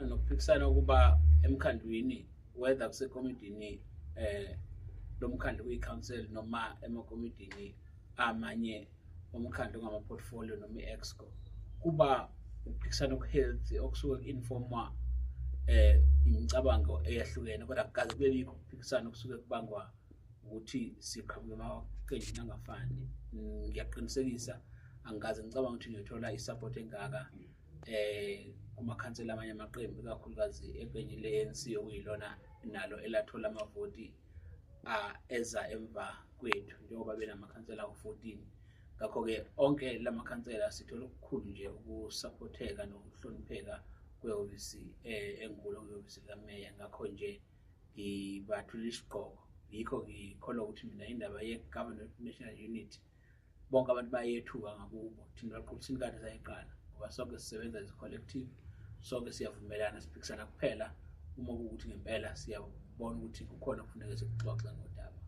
Nokuphikisana kuba emkhandlwini whether kusekomidini lomkhandlu kwi-council noma emakomidini amanye omkhandlu ongama-portfolio noma i-exco, kuba ukuphikisana okuhealthy okusuke ku-informwa imicabango eyahlukene, kodwa akukaze kube bikho ukuphikisana okusuke kubangwa ukuthi siqhamuka emaqenjini angafani. Ngiyaqinisekisa angikaze ngicabanga ukuthi ngiyothola i-support engaka kumakhansela amanye amaqembu, ikakhulukazi eqenjini le-ANC okuyilona nalo elathola amavoti eza emva kwethu njengoba benamakhansela awu-14. Ngakho-ke onke la makhansela sithola okukhulu nje ukusaphotheka nokuhlonipheka kwehhovisi enkulu okuyihhovisi likameya. Ngakho nje ngibathulile isigqoko, yikho ngikholwa ukuthi mina indaba ye-Government National Unity bonke abantu bayethuka ngakubo. Thina baqubusini kade sayiqala ngoba sonke sisebenza as a-collective, sonke siyavumelana, siphikisana kuphela uma kuwukuthi ngempela siyabona ukuthi kukhona kufuneka sikuxoxe ngodaba.